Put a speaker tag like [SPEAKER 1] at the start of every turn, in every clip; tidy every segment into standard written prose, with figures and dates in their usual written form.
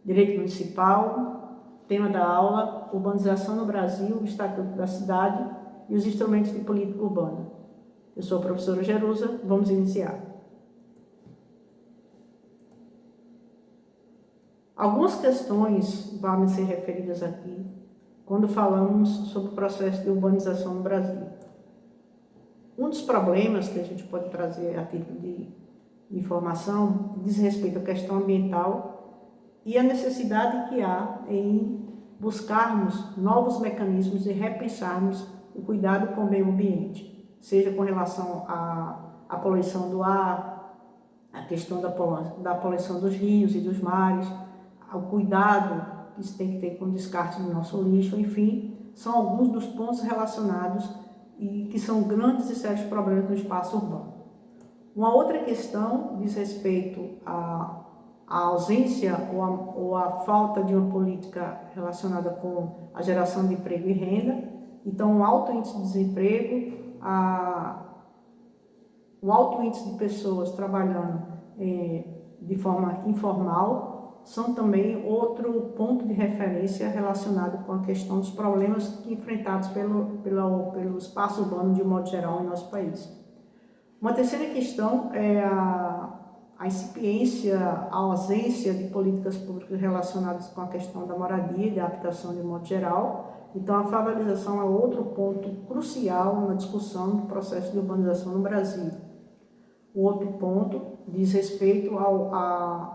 [SPEAKER 1] Direito Municipal, tema da aula, Urbanização no Brasil, o Estatuto da Cidade e os instrumentos de política urbana. Eu sou a professora Jerusa, vamos iniciar. Algumas questões vão ser referidas aqui quando falamos sobre o processo de urbanização no Brasil. Um dos problemas que a gente pode trazer a título de informação diz respeito à questão ambiental e a necessidade que há em buscarmos novos mecanismos e repensarmos o cuidado com o meio ambiente, seja com relação à poluição do ar, a questão da poluição dos rios e dos mares, ao cuidado que se tem que ter com o descarte do nosso lixo, enfim, são alguns dos pontos relacionados e que são grandes e sérios problemas no espaço urbano. Uma outra questão diz respeito à ausência ou à falta de uma política relacionada com a geração de emprego e renda. Então, o alto índice de desemprego, o alto índice de pessoas trabalhando de forma informal, são também outro ponto de referência relacionado com a questão dos problemas enfrentados pelo espaço urbano de um modo geral em nosso país. Uma terceira questão é a incipiência, a ausência de políticas públicas relacionadas com a questão da moradia e da habitação de modo geral. Então, a favelização é outro ponto crucial na discussão do processo de urbanização no Brasil. O outro ponto diz respeito ao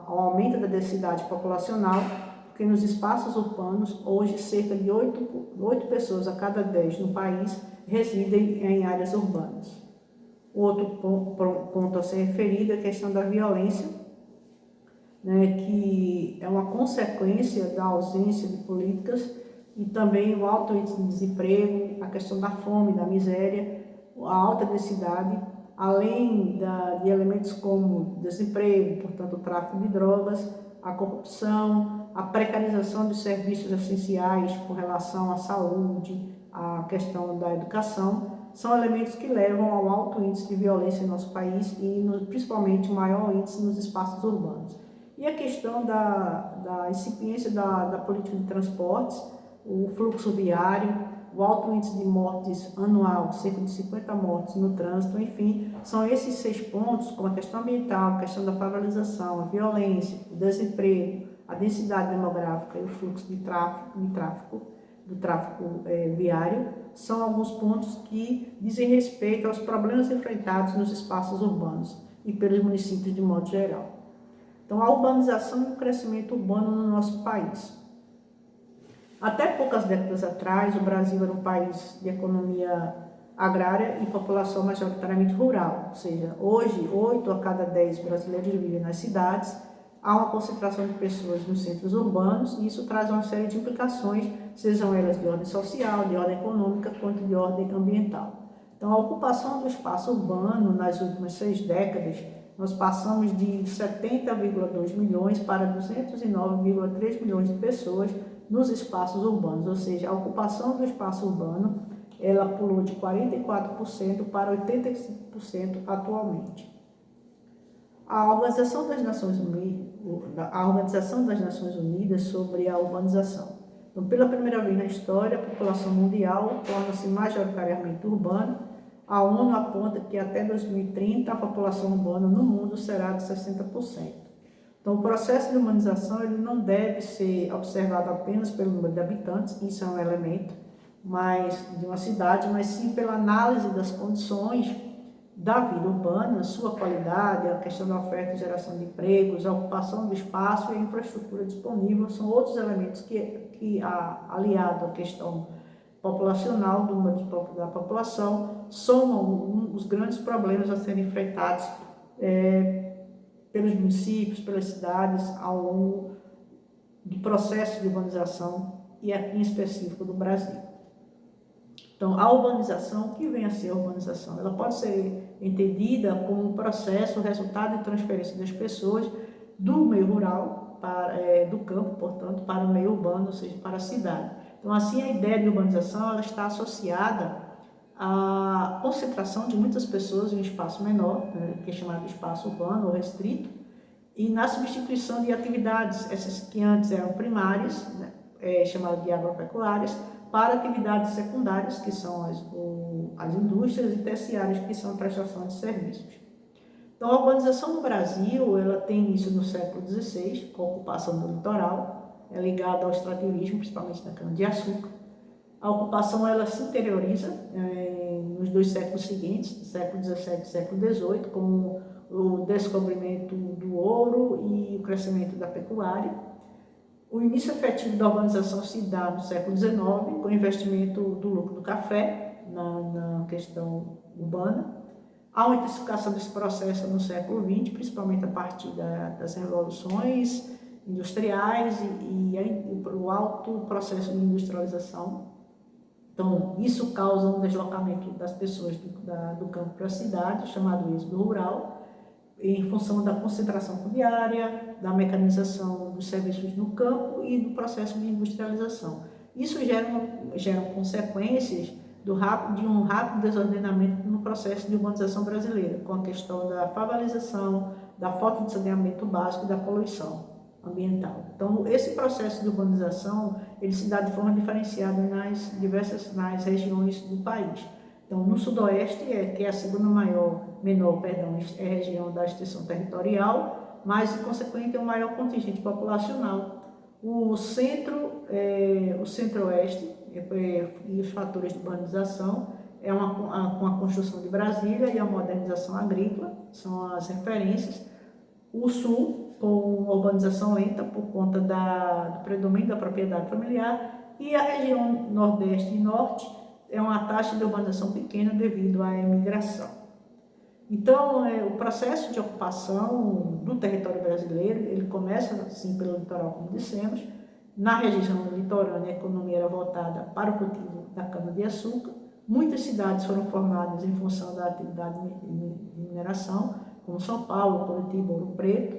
[SPEAKER 1] aumento da densidade populacional, porque nos espaços urbanos, hoje, cerca de 8 pessoas a cada 10 no país residem em áreas urbanas. Outro ponto a ser referido é a questão da violência, né, que é uma consequência da ausência de políticas, e também o alto índice de desemprego, a questão da fome, da miséria, a alta densidade, além de elementos como desemprego, portanto o tráfico de drogas, a corrupção, a precarização dos serviços essenciais com relação à saúde, à questão da educação, são elementos que levam ao alto índice de violência em nosso país e principalmente o maior índice nos espaços urbanos. E a questão da incipiência da política de transportes, o fluxo viário, o alto índice de mortes anual, cerca de 50 mortes no trânsito, enfim, são esses 6 pontos, como a questão ambiental, a questão da favelização, a violência, o desemprego, a densidade demográfica e o fluxo do tráfego viário, são alguns pontos que dizem respeito aos problemas enfrentados nos espaços urbanos e pelos municípios de modo geral. Então, a urbanização e o crescimento urbano no nosso país. Até poucas décadas atrás, o Brasil era um país de economia agrária e população majoritariamente rural, ou seja, hoje 8 a cada 10 brasileiros vivem nas cidades, há uma concentração de pessoas nos centros urbanos e isso traz uma série de implicações, sejam elas de ordem social, de ordem econômica, quanto de ordem ambiental. Então, a ocupação do espaço urbano nas últimas 6 décadas, nós passamos de 70,2 milhões para 209,3 milhões de pessoas nos espaços urbanos, ou seja, a ocupação do espaço urbano, ela pulou de 44% para 85% atualmente. A Organização das Nações Unidas sobre a urbanização. Então, pela primeira vez na história, a população mundial torna-se majoritariamente urbana. A ONU aponta que até 2030 a população urbana no mundo será de 60%. Então, o processo de urbanização ele não deve ser observado apenas pelo número de habitantes, isso é um elemento de uma cidade, mas sim pela análise das condições da vida urbana, sua qualidade, a questão da oferta e geração de empregos, a ocupação do espaço e a infraestrutura disponível, são outros elementos que aliado à questão populacional, do número da população, somam os grandes problemas a serem enfrentados pelos municípios, pelas cidades, ao longo do processo de urbanização e aqui em específico do Brasil. Então, a urbanização, o que vem a ser a urbanização? Ela pode ser entendida como um processo, resultado de transferência das pessoas do meio rural, do campo, portanto, para o meio urbano, ou seja, para a cidade. Então, assim, a ideia de urbanização ela está associada à concentração de muitas pessoas em um espaço menor, que é chamado de espaço urbano ou restrito, e na substituição de atividades, essas que antes eram primárias, né, chamadas de agropecuárias, para atividades secundárias, que são as indústrias, e terciárias, que são a prestação de serviços. Então, a urbanização no Brasil, ela tem início no século XVI, com a ocupação do litoral, é ligada ao extrativismo, principalmente na cana-de-açúcar. A ocupação, ela se interioriza nos 2 séculos seguintes, século XVII e século XVIII, com o descobrimento do ouro e o crescimento da pecuária. O início efetivo da urbanização se dá no século XIX, com o investimento do lucro do café na questão urbana. Há uma intensificação desse processo no século XX, principalmente a partir das revoluções industriais e o alto processo de industrialização. Então, isso causa um deslocamento das pessoas do campo para a cidade, chamado êxodo rural, em função da concentração fundiária, da mecanização dos serviços no campo e do processo de industrialização. Isso gera consequências de um rápido desordenamento no processo de urbanização brasileira, com a questão da favelização, da falta de saneamento básico e da poluição ambiental. Então, esse processo de urbanização, ele se dá de forma diferenciada nas regiões do país. Então, no Sudoeste, que é a segunda menor, é a região da extensão territorial, mas, em consequência, tem um maior contingente populacional. O Centro-Oeste e os fatores de urbanização com a construção de Brasília e a modernização agrícola, são as referências. O Sul, com urbanização lenta por conta do predomínio da propriedade familiar, e a região Nordeste e Norte é uma taxa de urbanização pequena devido à imigração. Então, o processo de ocupação do território brasileiro, ele começa, assim, pelo litoral, como dissemos. Na região litorânea, a economia era voltada para o cultivo da cana-de-açúcar. Muitas cidades foram formadas em função da atividade de mineração, como São Paulo, Curitiba, Ouro Preto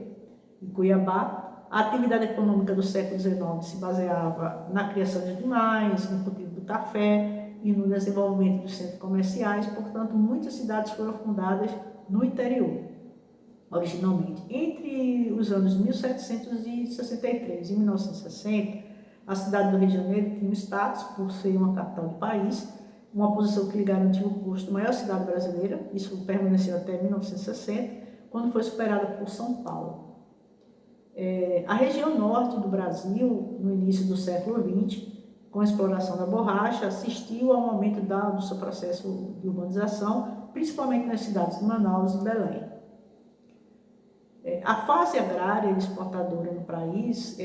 [SPEAKER 1] e Cuiabá. A atividade econômica do século XIX se baseava na criação de animais, no cultivo do café e no desenvolvimento dos centros comerciais. Portanto, muitas cidades foram fundadas no interior, originalmente. Entre os anos 1763 e 1960, a cidade do Rio de Janeiro tinha um status, por ser uma capital do país, uma posição que lhe garantiu o posto de maior cidade brasileira. Isso permaneceu até 1960, quando foi superada por São Paulo. A região norte do Brasil, no início do século XX, com a exploração da borracha, assistiu ao aumento do seu processo de urbanização, principalmente nas cidades de Manaus e Belém. A fase agrária e exportadora no país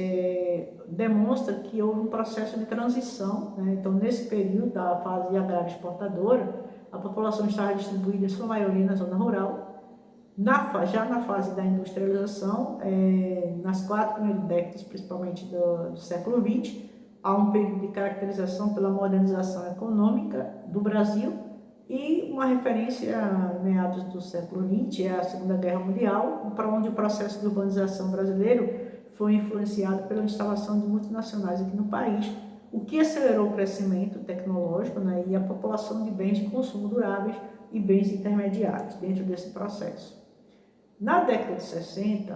[SPEAKER 1] demonstra que houve um processo de transição, né? Então, nesse período da fase agrária exportadora, a população estava distribuída em sua maioria na zona rural. Já na fase da industrialização, nas 4 primeiras décadas, principalmente do século XX, há um período de caracterização pela modernização econômica do Brasil, e uma referência a meados do século XX é a Segunda Guerra Mundial, para onde o processo de urbanização brasileiro foi influenciado pela instalação de multinacionais aqui no país, o que acelerou o crescimento tecnológico, né, e a população de bens de consumo duráveis e bens intermediários dentro desse processo. Na década de 60,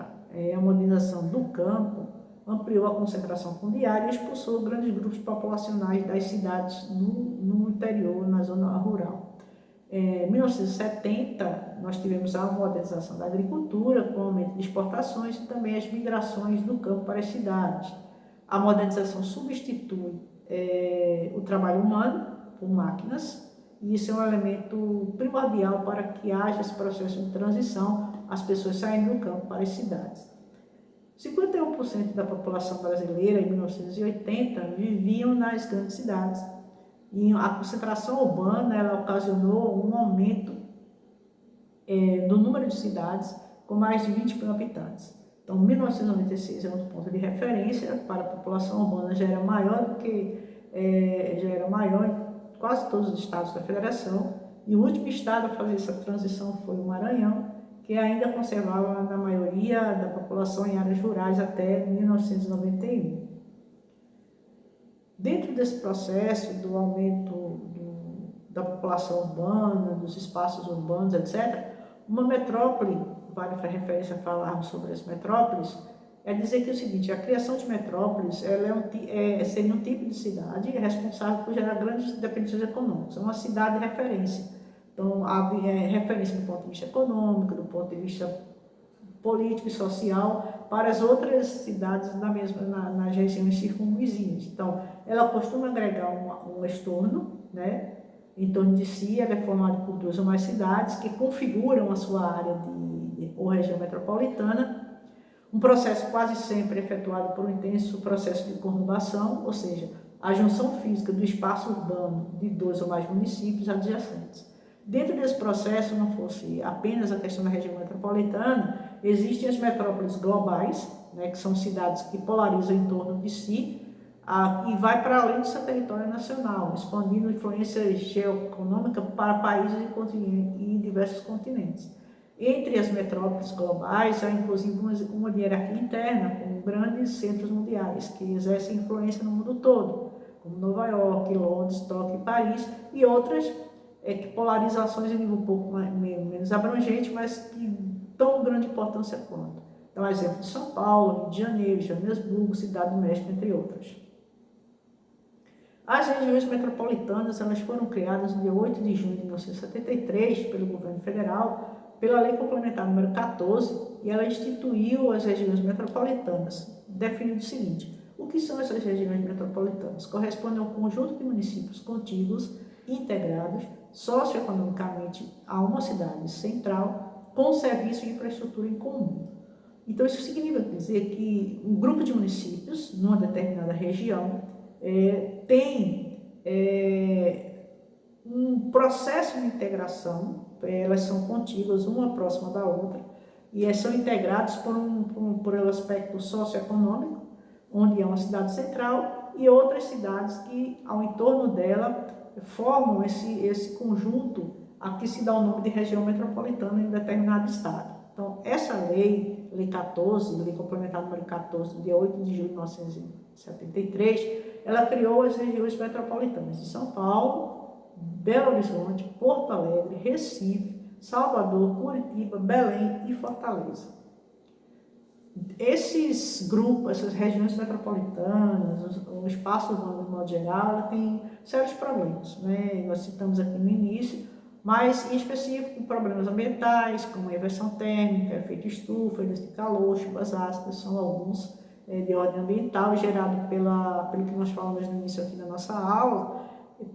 [SPEAKER 1] a modernização do campo ampliou a concentração fundiária e expulsou grandes grupos populacionais das cidades no interior, na zona rural. Em 1970, nós tivemos a modernização da agricultura, com o aumento de exportações e também as migrações do campo para as cidades. A modernização substitui o trabalho humano por máquinas, e isso é um elemento primordial para que haja esse processo de transição, as pessoas saindo do campo para as cidades. 51% da população brasileira, em 1980, viviam nas grandes cidades. E a concentração urbana, ela ocasionou um aumento do número de cidades com mais de 20 mil habitantes. Então, 1996 é um ponto de referência para a população urbana, já era maior em quase todos os estados da federação, e o último estado a fazer essa transição foi o Maranhão, que ainda conservava na maioria da população em áreas rurais até 1991. Dentro desse processo do aumento da população urbana, dos espaços urbanos, etc., uma metrópole vale para referência a falarmos sobre as metrópoles, é dizer que é o seguinte: a criação de metrópoles seria um tipo de cidade responsável por gerar grandes dependências econômicas. É uma cidade de referência. Então, há referência do ponto de vista econômico, do ponto de vista político e social para as outras cidades nas regiões circunvizinhas. Então, ela costuma agregar um estorno, né, em torno de si. Ela é formada por 2 ou mais cidades que configuram a sua área ou região metropolitana. Um processo quase sempre efetuado por um intenso processo de conurbação, ou seja, a junção física do espaço urbano de 2 ou mais municípios adjacentes. Dentro desse processo, não fosse apenas a questão da região metropolitana, existem as metrópoles globais, né, que são cidades que polarizam em torno de si, e vai para além do seu território nacional, expandindo influência geoeconômica para países e diversos continentes. Entre as metrópoles globais, há inclusive uma hierarquia interna, com grandes centros mundiais, que exercem influência no mundo todo, como Nova York, Londres, Tóquio e Paris, e outras polarizações em nível um pouco menos abrangente, mas que tão grande importância quanto. Então, exemplo de São Paulo, Rio de Janeiro, Joanesburgo, Cidade do México, entre outras. As regiões metropolitanas, elas foram criadas no dia 8 de junho de 1973 pelo governo federal, pela Lei Complementar número 14, e ela instituiu as regiões metropolitanas, definindo o seguinte: o que são essas regiões metropolitanas? Correspondem ao conjunto de municípios contíguos, integrados socioeconomicamente a uma cidade central, com serviço e infraestrutura em comum. Então, isso significa dizer que um grupo de municípios, numa determinada região, tem um processo de integração. Elas são contíguas, uma próxima da outra, e são integrados por um aspecto socioeconômico, onde é uma cidade central, e outras cidades que, ao entorno dela, formam esse conjunto a que se dá o nome de região metropolitana em determinado estado. Então, essa lei 14, Lei Complementar número 14, do dia 8 de julho de 1973, ela criou as regiões metropolitanas de São Paulo, Belo Horizonte, Porto Alegre, Recife, Salvador, Curitiba, Belém e Fortaleza. Esses grupos, essas regiões metropolitanas, o espaço urbano de modo geral, tem sérios problemas, né? Nós citamos aqui no início, mas em específico problemas ambientais, como a inversão térmica, efeito estufa, ilhas de calor, chuvas ácidas, são alguns de ordem ambiental, gerado pelo que nós falamos no início aqui da nossa aula,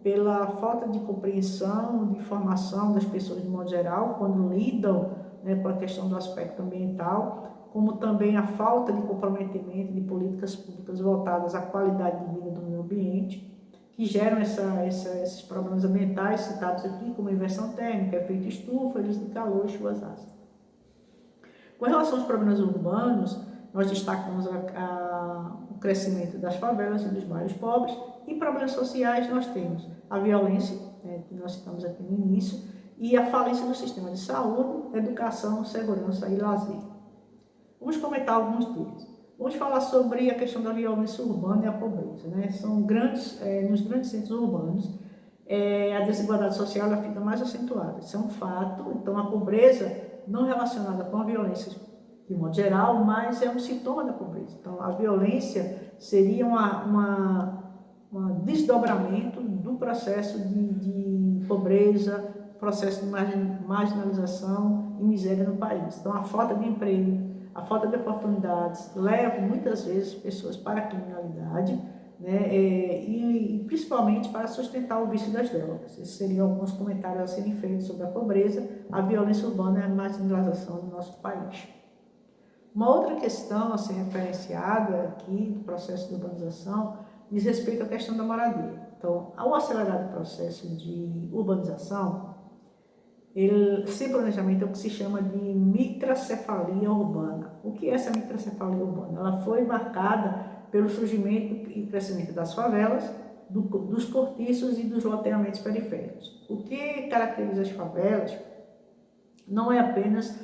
[SPEAKER 1] pela falta de compreensão, de informação das pessoas de modo geral, quando lidam, né, com a questão do aspecto ambiental, como também a falta de comprometimento de políticas públicas voltadas à qualidade de vida do meio ambiente, que geram esses problemas ambientais citados aqui, como inversão térmica, efeito estufa, ilhas de calor e chuvas ácidas. Com relação aos problemas urbanos, nós destacamos o crescimento das favelas e dos bairros pobres, e problemas sociais nós temos a violência, né, que nós citamos aqui no início, e a falência do sistema de saúde, educação, segurança e lazer. Vamos comentar alguns deles. Vamos falar sobre a questão da violência urbana e a pobreza, né? São nos grandes centros urbanos, a desigualdade social ela fica mais acentuada. Isso é um fato. Então, a pobreza não relacionada com a violência de modo geral, mas é um sintoma da pobreza. Então, a violência seria um desdobramento do processo de pobreza, processo de marginalização e miséria no país. Então, a falta de emprego, a falta de oportunidades leva muitas vezes pessoas para a criminalidade, né, e principalmente para sustentar o vício das drogas. Esses seriam alguns comentários a serem feitos sobre a pobreza, a violência urbana e a marginalização do nosso país. Uma outra questão a ser referenciada aqui do processo de urbanização diz respeito à questão da moradia. Então, ao acelerar o processo de urbanização, sem planejamento, é o que se chama de microcefalia urbana. O que é essa microcefalia urbana? Ela foi marcada pelo surgimento e crescimento das favelas, dos cortiços e dos loteamentos periféricos. O que caracteriza as favelas não é apenas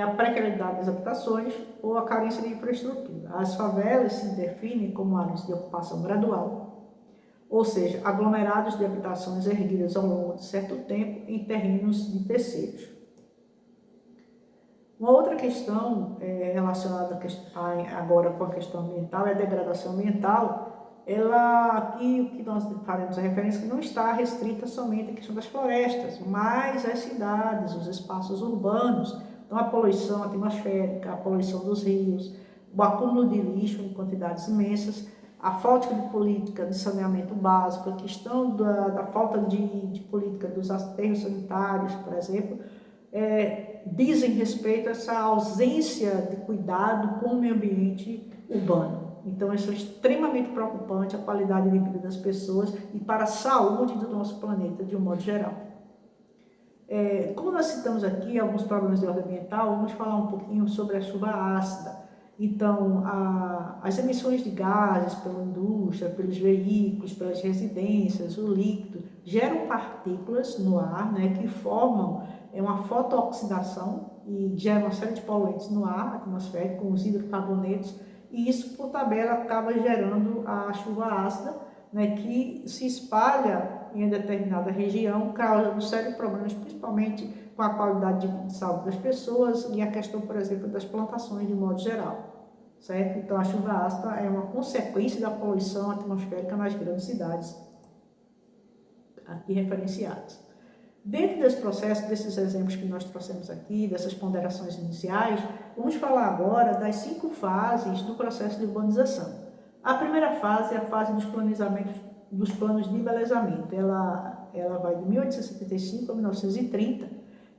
[SPEAKER 1] a precariedade das habitações ou a carência de infraestrutura. As favelas se definem como áreas de ocupação gradual, ou seja, aglomerados de habitações erguidas ao longo de certo tempo em terrenos de terceiros. Uma outra questão relacionada agora com a questão ambiental é a degradação ambiental. Ela, aqui, o que nós faremos a referência, que não está restrita somente à questão das florestas, mas às cidades, os espaços urbanos. Então, a poluição atmosférica, a poluição dos rios, o acúmulo de lixo em quantidades imensas, a falta de política de saneamento básico, a questão da falta de política dos aterros sanitários, por exemplo, dizem respeito a essa ausência de cuidado com o meio ambiente urbano. Então, isso é extremamente preocupante, a qualidade de vida das pessoas e para a saúde do nosso planeta, de um modo geral. Como nós citamos aqui alguns problemas de ordem ambiental, vamos falar um pouquinho sobre a chuva ácida. Então, as emissões de gases pela indústria, pelos veículos, pelas residências, o líquido, geram partículas no ar, né, que formam uma fotooxidação e geram uma série de poluentes no ar atmosférico, com os hidrocarbonetos, e isso, por tabela, acaba gerando a chuva ácida, né, que se espalha em determinada região, causando sérios problemas, principalmente com a qualidade de saúde das pessoas e a questão, por exemplo, das plantações de modo geral, certo? Então, a chuva ácida é uma consequência da poluição atmosférica nas grandes cidades aqui referenciadas. Dentro desse processo, desses exemplos que nós trouxemos aqui, dessas ponderações iniciais, vamos falar agora das 5 fases do processo de urbanização. A primeira fase é a fase dos planejamentos, dos planos de embelezamento. Ela vai de 1875 a 1930.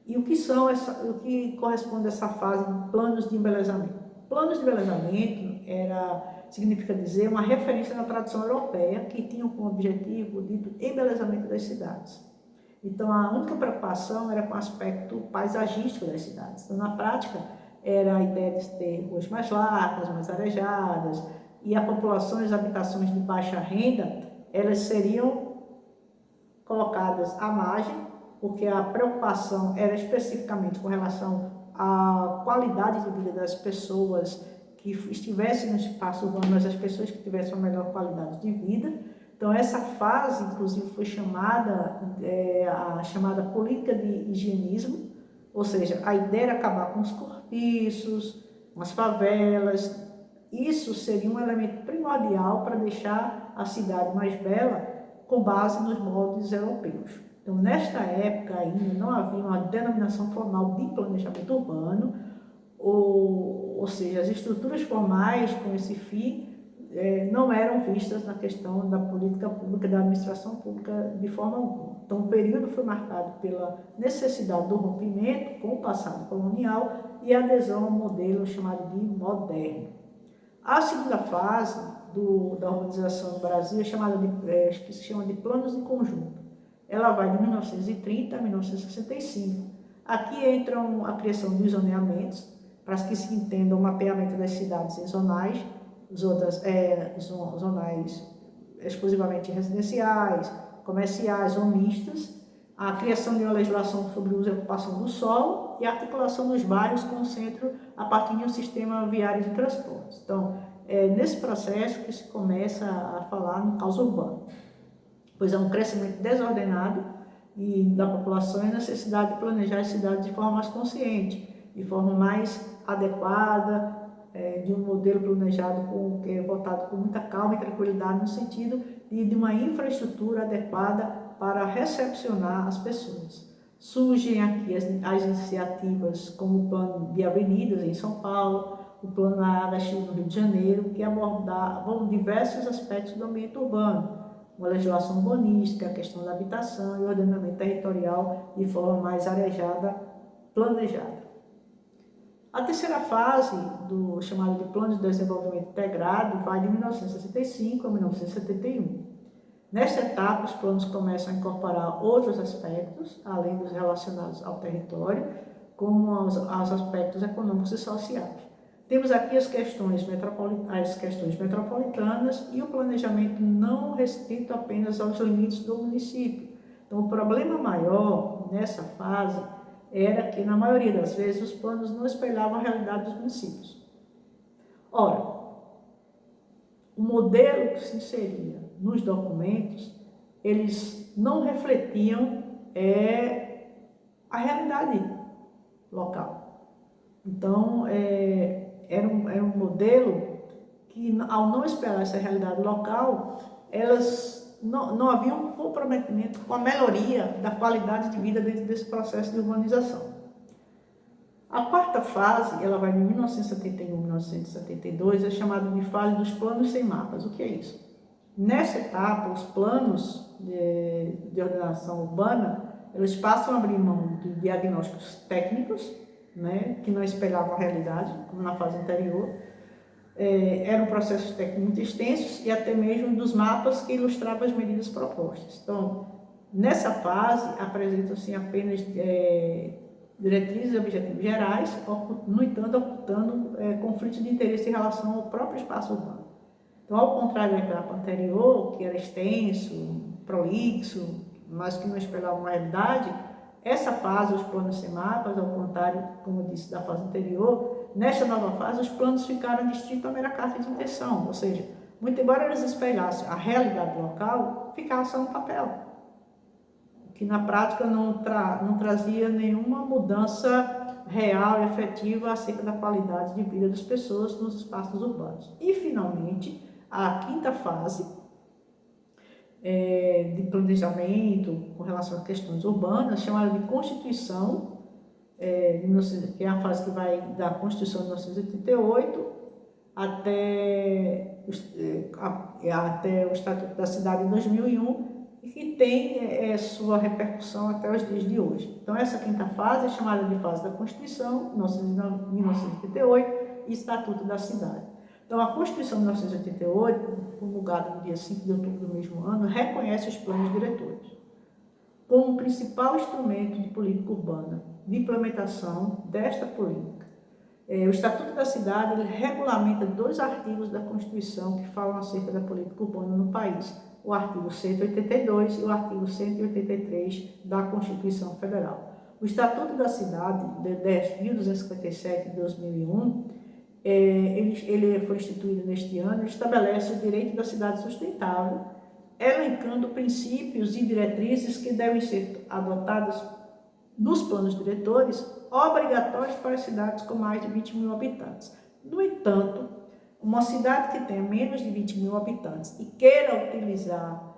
[SPEAKER 1] E o que corresponde a essa fase de planos de embelezamento? Planos de embelezamento significa dizer uma referência na tradição europeia que tinha como objetivo o dito embelezamento das cidades. Então, a única preocupação era com o aspecto paisagístico das cidades. Então, na prática, era a ideia de ter ruas mais largas, mais arejadas, e a população e as habitações de baixa renda, elas seriam colocadas à margem, porque a preocupação era especificamente com relação à qualidade de vida das pessoas que estivessem no espaço urbano, mas as pessoas que tivessem uma melhor qualidade de vida. Então, essa fase, inclusive, foi a chamada política de higienismo, ou seja, a ideia era acabar com os cortiços, com as favelas. Isso seria um elemento primordial para deixar a cidade mais bela com base nos moldes europeus. Então, nesta época ainda não havia uma denominação formal de planejamento urbano, ou seja, as estruturas formais com esse fim não eram vistas na questão da política pública, da administração pública de forma alguma. Então, o período foi marcado pela necessidade do rompimento com o passado colonial e a adesão ao modelo chamado de moderno. A segunda fase da urbanização do Brasil que se chama de planos de conjunto. Ela vai de 1930 a 1965. Aqui entram a criação dos zoneamentos, para que se entenda o mapeamento das cidades em zonais, zonais exclusivamente residenciais, comerciais ou mistas, a criação de uma legislação sobre o uso e ocupação do solo e a articulação dos bairros com o centro a partir de um sistema viário de transportes. Então, é nesse processo que se começa a falar no caos urbano, pois há um crescimento desordenado da população e a necessidade de planejar as cidades de forma mais consciente, de forma mais adequada, de um modelo planejado voltado com muita calma e tranquilidade no sentido de uma infraestrutura adequada para recepcionar as pessoas. Surgem aqui as iniciativas como o plano de avenidas em São Paulo, o plano AHX no Rio de Janeiro, que abordavam diversos aspectos do ambiente urbano, uma legislação urbanística, a questão da habitação e o ordenamento territorial de forma mais arejada, planejada. A terceira fase, do chamado de Plano de Desenvolvimento Integrado, vai de 1965 a 1971. Nesta etapa, os planos começam a incorporar outros aspectos, além dos relacionados ao território, como aos aspectos econômicos e sociais. Temos aqui as questões metropolitanas e o planejamento não restrito apenas aos limites do município. Então, o problema maior nessa fase era que, na maioria das vezes, os planos não espelhavam a realidade dos municípios. Ora, o modelo que se inseria nos documentos, eles não refletiam a realidade local. Então, era um modelo que, ao não esperar essa realidade local, elas não havia um comprometimento com a melhoria da qualidade de vida dentro desse processo de urbanização. A quarta fase, ela vai de 1971 a 1972, é chamada de fase dos planos sem mapas. O que é isso? Nessa etapa, os planos de ordenação urbana, eles passam a abrir mão de diagnósticos técnicos, né, que não espelhavam a realidade, como na fase anterior. Eram processos técnicos muito extensos e até mesmo dos mapas que ilustravam as medidas propostas. Então, nessa fase, apresentam-se apenas diretrizes e objetivos gerais, no entanto, ocultando conflitos de interesse em relação ao próprio espaço urbano. Então, ao contrário da etapa anterior, que era extenso, prolixo, mas que não espelhava uma realidade, essa fase, os planos sem mapas, ao contrário, como eu disse, da fase anterior, nesta nova fase, os planos ficaram distritos a mera carta de intenção, ou seja, muito embora eles espelhassem a realidade local, ficava só no papel, que na prática não trazia nenhuma mudança real e efetiva acerca da qualidade de vida das pessoas nos espaços urbanos. E, finalmente, a quinta fase, de planejamento com relação a questões urbanas, chamada de Constituição, que é a fase que vai da Constituição de 1988 até o Estatuto da Cidade de 2001, e que tem sua repercussão até os dias de hoje. Então, essa quinta fase é chamada de fase da Constituição, 1988, e Estatuto da Cidade. Então, a Constituição de 1988, promulgada no dia 5 de outubro do mesmo ano, reconhece os planos diretores como o principal instrumento de política urbana, de implementação desta política. O Estatuto da Cidade ele regulamenta 2 artigos da Constituição que falam acerca da política urbana no país, o artigo 182 e o artigo 183 da Constituição Federal. O Estatuto da Cidade, de 10.257 de 2001, ele foi instituído neste ano, estabelece o direito da cidade sustentável, elencando princípios e diretrizes que devem ser adotadas nos planos diretores obrigatórios para cidades com mais de 20 mil habitantes. No entanto, uma cidade que tenha menos de 20 mil habitantes e queira utilizar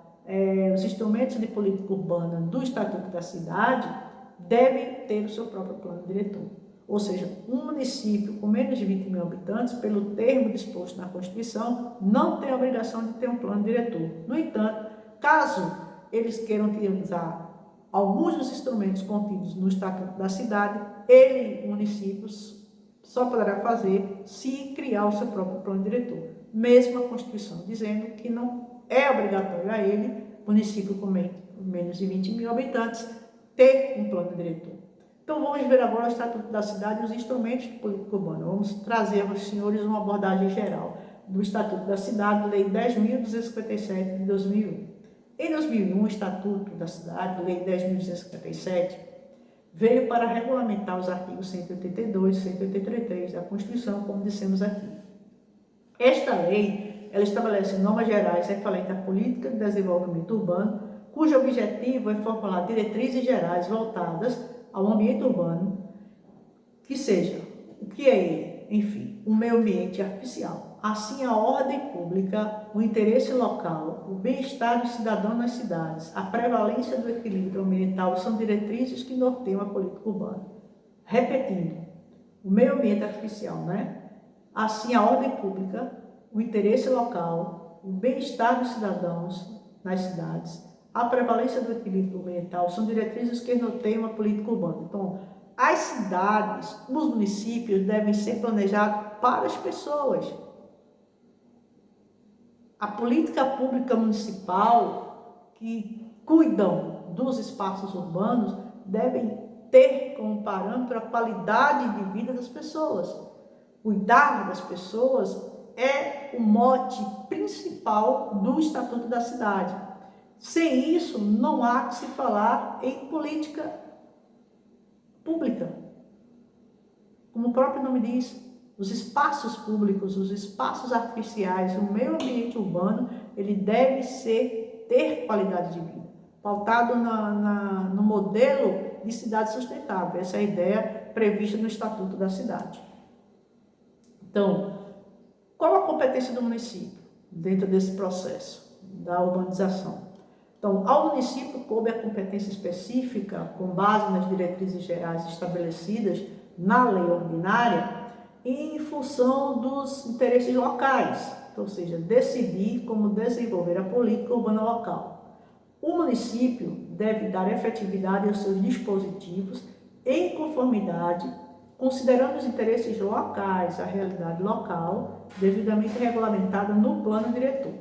[SPEAKER 1] os instrumentos de política urbana do Estatuto da Cidade, deve ter o seu próprio plano diretor. Ou seja, um município com menos de 20 mil habitantes, pelo termo disposto na Constituição, não tem a obrigação de ter um plano diretor. No entanto, caso eles queiram utilizar alguns dos instrumentos contidos no Estatuto da Cidade, ele, municípios, só poderá fazer se criar o seu próprio plano diretor. Mesmo a Constituição dizendo que não é obrigatório a ele, município com menos de 20 mil habitantes, ter um plano diretor. Então, vamos ver agora o Estatuto da Cidade e os instrumentos de política urbana. Vamos trazer aos senhores uma abordagem geral do Estatuto da Cidade, Lei 10.257 de 2001. Em 2001, o Estatuto da Cidade, Lei 10.257, veio para regulamentar os artigos 182 e 183 da Constituição, como dissemos aqui. Esta lei, ela estabelece normas gerais referentes à política de desenvolvimento urbano, cujo objetivo é formular diretrizes gerais voltadas ao ambiente urbano, que seja, o que é ele? Enfim, o meio ambiente artificial. Assim, a ordem pública, o interesse local, o bem-estar do cidadão nas cidades, a prevalência do equilíbrio ambiental são diretrizes que norteiam a política urbana. Repetindo, o meio ambiente artificial, né? Assim, a ordem pública, o interesse local, o bem-estar dos cidadãos nas cidades, a prevalência do equilíbrio ambiental são diretrizes que norteiam a política urbana. Então, as cidades, os municípios devem ser planejados para as pessoas. A política pública municipal que cuidam dos espaços urbanos devem ter como parâmetro a qualidade de vida das pessoas. Cuidar das pessoas é o mote principal do Estatuto da Cidade. Sem isso, não há que se falar em política pública. Como o próprio nome diz, os espaços públicos, os espaços artificiais, o meio ambiente urbano, ele deve ter qualidade de vida, pautado no modelo de cidade sustentável. Essa é a ideia prevista no Estatuto da Cidade. Então, qual a competência do município dentro desse processo da urbanização? Então, ao município coube a competência específica, com base nas diretrizes gerais estabelecidas na lei ordinária, em função dos interesses locais, então, ou seja, decidir como desenvolver a política urbana local. O município deve dar efetividade aos seus dispositivos em conformidade, considerando os interesses locais, a realidade local, devidamente regulamentada no plano diretor.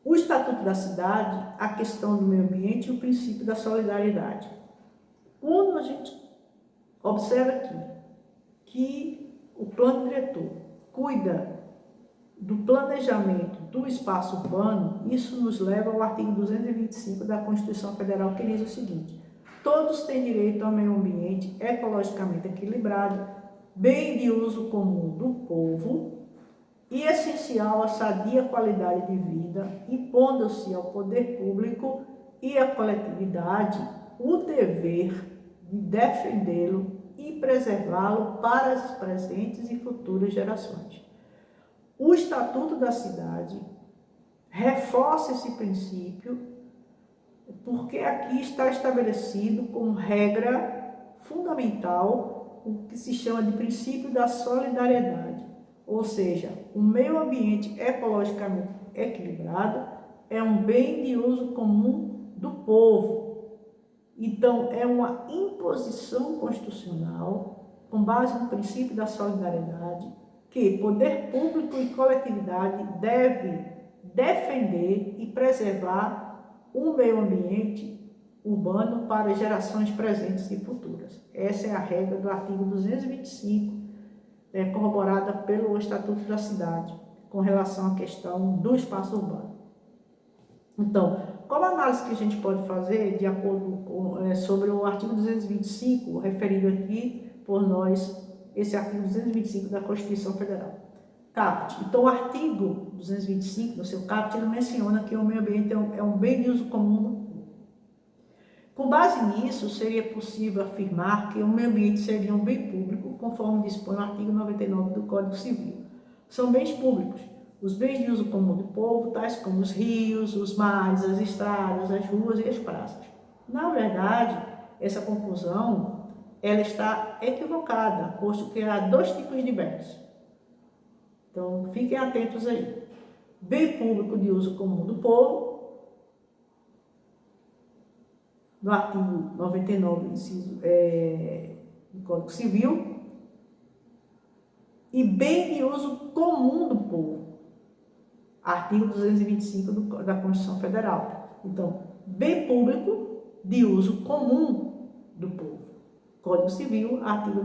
[SPEAKER 1] O Estatuto da Cidade, a questão do meio ambiente e o princípio da solidariedade. Quando a gente observa aqui que o plano diretor cuida do planejamento do espaço urbano, isso nos leva ao artigo 225 da Constituição Federal, que diz o seguinte: todos têm direito ao meio ambiente ecologicamente equilibrado, bem de uso comum do povo e essencial à sadia qualidade de vida, impondo-se ao poder público e à coletividade o dever de defendê-lo e preservá-lo para as presentes e futuras gerações. O Estatuto da Cidade reforça esse princípio, porque aqui está estabelecido como regra fundamental o que se chama de princípio da solidariedade, ou seja, o meio ambiente ecologicamente equilibrado é um bem de uso comum do povo. Então, é uma imposição constitucional com base no princípio da solidariedade que poder público e coletividade devem defender e preservar o meio ambiente urbano para gerações presentes e futuras. Essa é a regra do artigo 225, corroborada pelo Estatuto da Cidade, com relação à questão do espaço urbano. Então, qual a análise que a gente pode fazer de acordo com, sobre o artigo 225, referido aqui por nós, esse artigo 225 da Constituição Federal? Caput. Então, o artigo 225, no seu caput, ele menciona que o meio ambiente é um bem de uso comum. Com base nisso, seria possível afirmar que o meio ambiente seria um bem público, conforme dispõe o artigo 99 do Código Civil. São bens públicos, os bens de uso comum do povo, tais como os rios, os mares, as estradas, as ruas e as praças. Na verdade, essa conclusão ela está equivocada, posto que há dois tipos de bens. Então, fiquem atentos aí. Bem público de uso comum do povo, no artigo 99 do Código Civil, e bem de uso comum do povo, artigo 225 da Constituição Federal. Então, bem público de uso comum do povo, Código Civil, artigo